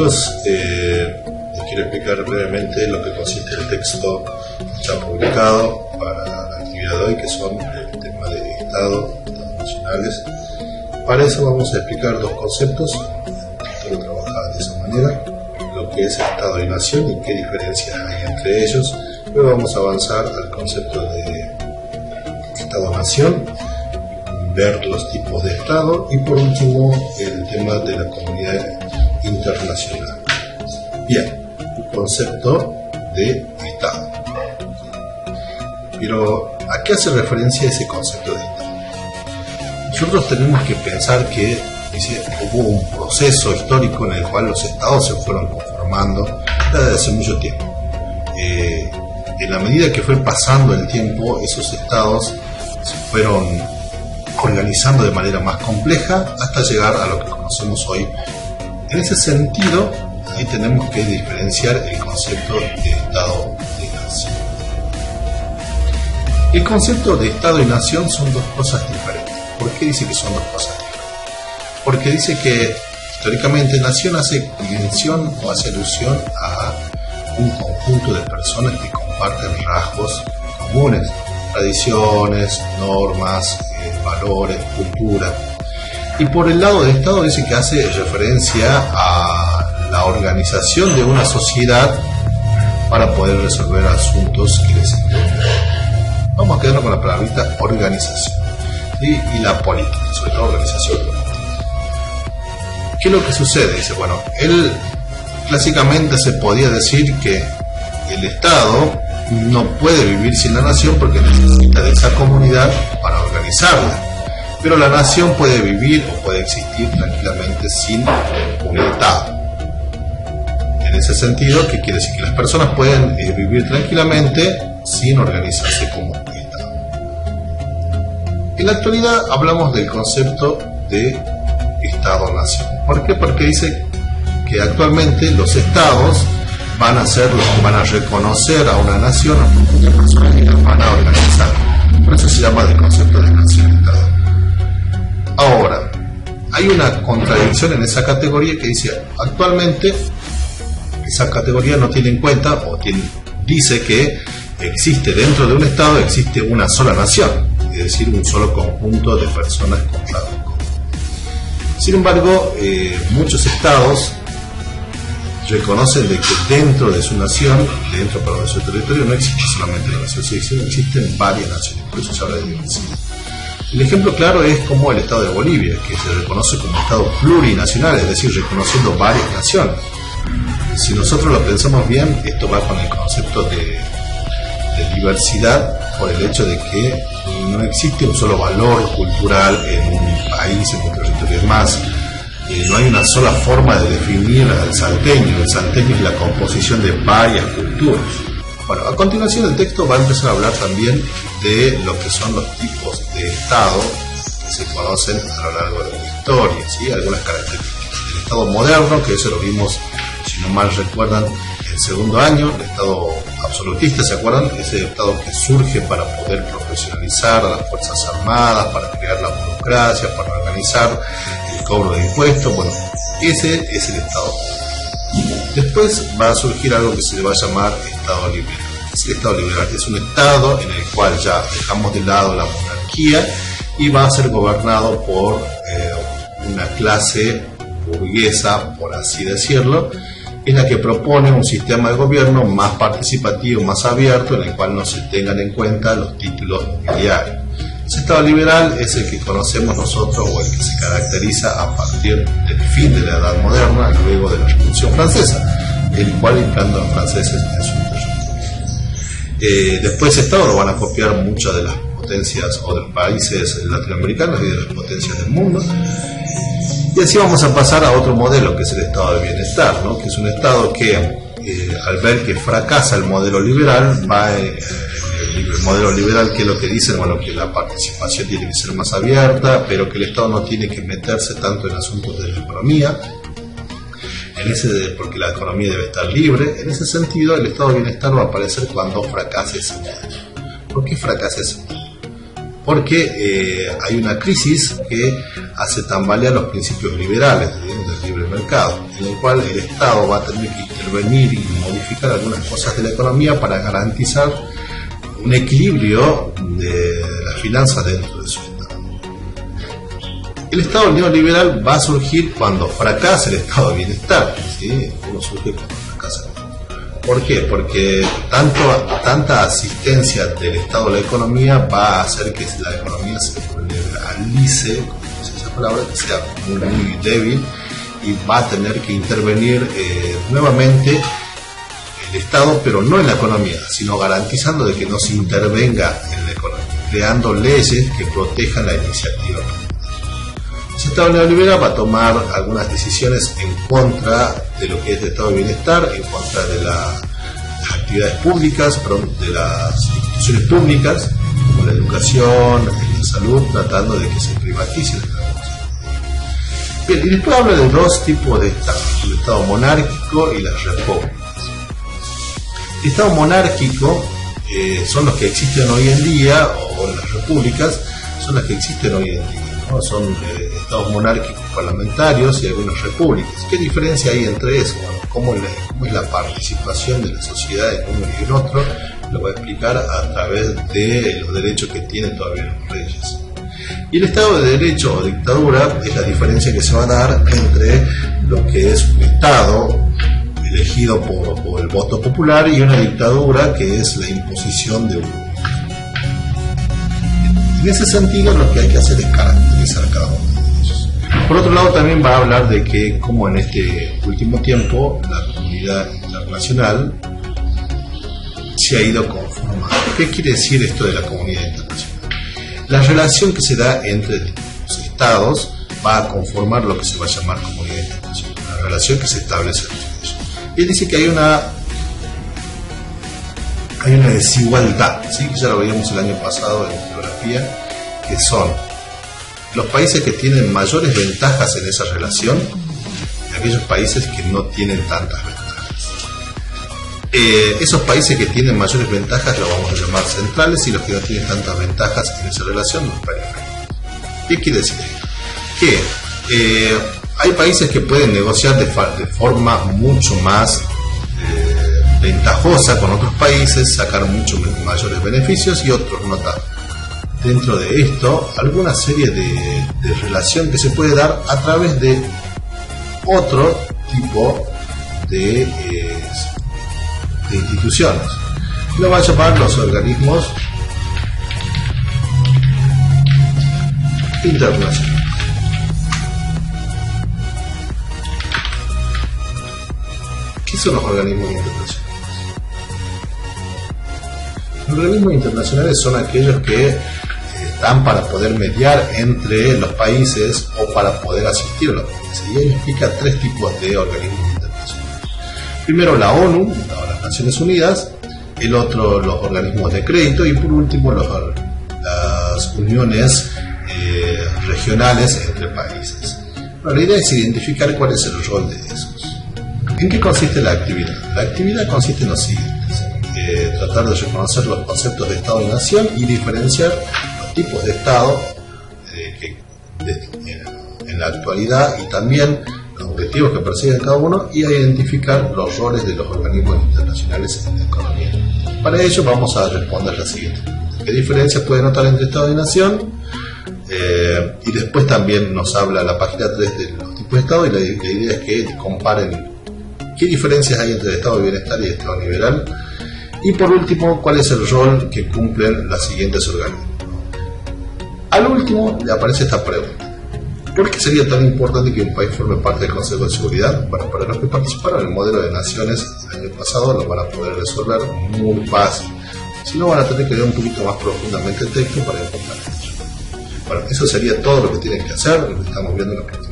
chicos, les quiero explicar brevemente lo que consiste el texto ya publicado para la actividad de hoy, que son el tema de Estado, Estados nacionales. Para eso vamos a explicar dos conceptos, el título trabaja de esa manera, lo que es Estado y Nación y qué diferencias hay entre ellos. Luego vamos a avanzar al concepto de Estado-Nación, ver los tipos de Estado y por último el tema de la comunidad internacional. Bien, el concepto de Estado. Pero, ¿a qué hace referencia ese concepto de Estado? Nosotros tenemos que pensar que hubo un proceso histórico en el cual los Estados se fueron conformando desde hace mucho tiempo. En la medida que fue pasando el tiempo, esos Estados se fueron organizando de manera más compleja hasta llegar a lo que conocemos hoy. En ese sentido, ahí tenemos que diferenciar el concepto de Estado y Nación. El concepto de Estado y Nación son dos cosas diferentes. ¿Por qué dice que son dos cosas diferentes? Porque dice que históricamente nación hace mención o hace alusión a un conjunto de personas que comparten rasgos comunes, tradiciones, normas, valores, cultura. Y por el lado del Estado dice que hace referencia a la organización de una sociedad para poder resolver asuntos que les interesen. Vamos a quedarnos con la palabrita organización, ¿sí? Y la política, sobre todo organización política. ¿Qué es lo que sucede? Dice, bueno, clásicamente se podía decir que el Estado no puede vivir sin la nación porque necesita de esa comunidad para organizarla. Pero la nación puede vivir o puede existir tranquilamente sin un Estado. En ese sentido, ¿qué quiere decir? Que las personas pueden vivir tranquilamente sin organizarse como Estado. En la actualidad hablamos del concepto de Estado-Nación. ¿Por qué? Porque dice que actualmente los Estados van a ser los que van a reconocer a una nación o a muchas personas que las van a organizar. Por eso se llama del concepto de nación-Estado. Ahora, hay una contradicción en esa categoría que dice, actualmente esa categoría no tiene en cuenta o dice que existe dentro de un Estado, existe una sola nación, es decir, un solo conjunto de personas con rasgos comunes. Sin embargo, muchos Estados reconocen de que dentro de su nación, de su territorio, no existe solamente la nación, sino existen varias naciones, por eso se habla de diversidad. El ejemplo claro es como el Estado de Bolivia, que se reconoce como Estado plurinacional, es decir, reconociendo varias naciones. Si nosotros lo pensamos bien, esto va con el concepto de diversidad, por el hecho de que no existe un solo valor cultural en un país, en un territorio. Es más, no hay una sola forma de definir al salteño. El salteño es la composición de varias culturas. Bueno, a continuación el texto va a empezar a hablar también de lo que son los tipos de Estado que se conocen a lo largo de la historia, ¿sí? Algunas características. El Estado moderno, que eso lo vimos, si no mal recuerdan, el segundo año, el Estado absolutista, ¿se acuerdan? Ese Estado que surge para poder profesionalizar a las Fuerzas Armadas, para crear la burocracia, para organizar el cobro de impuestos. Bueno, ese es el Estado. Después va a surgir algo que se le va a llamar Estado liberal. El Estado liberal es un Estado en el cual ya dejamos de lado la monarquía y va a ser gobernado por una clase burguesa, por así decirlo, es la que propone un sistema de gobierno más participativo, más abierto, en el cual no se tengan en cuenta los títulos nobiliarios. Ese Estado liberal es el que conocemos nosotros o el que se caracteriza a partir del fin de la Edad Moderna, luego de la Revolución Francesa, el cual implantan los franceses en su territorio. Después ese Estado lo van a copiar muchas de las potencias o de los países latinoamericanos y de las potencias del mundo. Y así vamos a pasar a otro modelo, que es el Estado de Bienestar, ¿no? Que es un Estado que, al ver que fracasa el modelo liberal, el modelo liberal, que es lo que dicen, bueno, que la participación tiene que ser más abierta, pero que el Estado no tiene que meterse tanto en asuntos de la economía, porque la economía debe estar libre. En ese sentido, el Estado de Bienestar va a aparecer cuando fracase ese modelo. ¿Por qué fracasa ese modelo? Porque hay una crisis que hace tambalear los principios liberales del libre mercado. en el cual el Estado va a tener que intervenir y modificar algunas cosas de la economía para garantizar un equilibrio de las finanzas dentro de su Estado. El Estado neoliberal va a surgir cuando fracasa el Estado de bienestar, ¿sí? ¿Cómo surge cuando fracasa? ¿Por qué? Porque tanta asistencia del Estado a la economía va a hacer que la economía se liberalice, como dice esa palabra, que sea muy débil, y va a tener que intervenir nuevamente el Estado, pero no en la economía, sino garantizando de que no se intervenga en la economía, creando leyes que protejan la iniciativa. El Estado neoliberal va a tomar algunas decisiones en contra de lo que es el Estado de bienestar, en contra de las actividades públicas, de las instituciones públicas, como la educación, la salud, tratando de que se privatice la educación. Bien, y después habla de dos tipos de Estado, el Estado monárquico y las repúblicas. El Estado monárquico son los que existen hoy en día, o las repúblicas son las que existen hoy en día, ¿no? Son estados monárquicos parlamentarios y algunas repúblicas. ¿Qué diferencia hay entre eso? Bueno, ¿cómo es la participación de la sociedad en uno y en otro? Lo voy a explicar a través de los derechos que tienen todavía los reyes. Y el Estado de Derecho o dictadura es la diferencia que se va a dar entre lo que es un Estado elegido por el voto popular y una dictadura que es la imposición de un. En ese sentido, lo que hay que hacer es caracterizar cada uno de ellos. Por otro lado, también va a hablar de que, como en este último tiempo, la comunidad internacional se ha ido conformando. ¿Qué quiere decir esto de la comunidad internacional? La relación que se da entre los estados va a conformar lo que se va a llamar comunidad internacional, la relación que se establece entre ellos. Y él dice que hay una desigualdad, ¿sí? Ya lo veíamos el año pasado en geografía, que son los países que tienen mayores ventajas en esa relación y aquellos países que no tienen tantas ventajas. Esos países que tienen mayores ventajas los vamos a llamar centrales, y los que no tienen tantas ventajas en esa relación los periféricos. ¿Qué quiere decir esto? Que hay países que pueden negociar de forma mucho más ventajosa con otros países, sacar mucho mayores beneficios, y otros no tanto. Dentro de esto, alguna serie de relación que se puede dar a través de otro tipo de instituciones. Lo va a llamar los organismos internacionales. ¿Qué son los organismos internacionales? Los organismos internacionales son aquellos que están para poder mediar entre los países o para poder asistir a los países. Y él explica tres tipos de organismos internacionales. Primero, la ONU, las Naciones Unidas; el otro, los organismos de crédito; y por último, las uniones regionales entre países. Bueno, la idea es identificar cuál es el rol de esos. ¿En qué consiste la actividad? La actividad consiste en lo siguiente: tratar de reconocer los conceptos de Estado y Nación y diferenciar los tipos de Estado en la actualidad, y también los objetivos que persiguen cada uno, y a identificar los roles de los organismos internacionales en la economía. Para ello vamos a responder la siguiente: ¿qué diferencias puede notar entre Estado y Nación? Y después también nos habla la página 3 de los tipos de Estado, y la idea es que comparen qué diferencias hay entre el Estado de bienestar y el Estado liberal. Y por último, cuál es el rol que cumplen los siguientes organismos. Al último le aparece esta pregunta: ¿por qué sería tan importante que un país forme parte del Consejo de Seguridad? Bueno, para los que participaron en el modelo de naciones el año pasado lo van a poder resolver muy fácil. Si no, van a tener que leer un poquito más profundamente el texto para encontrar eso. Bueno, eso sería todo lo que tienen que hacer, lo que estamos viendo en la próxima.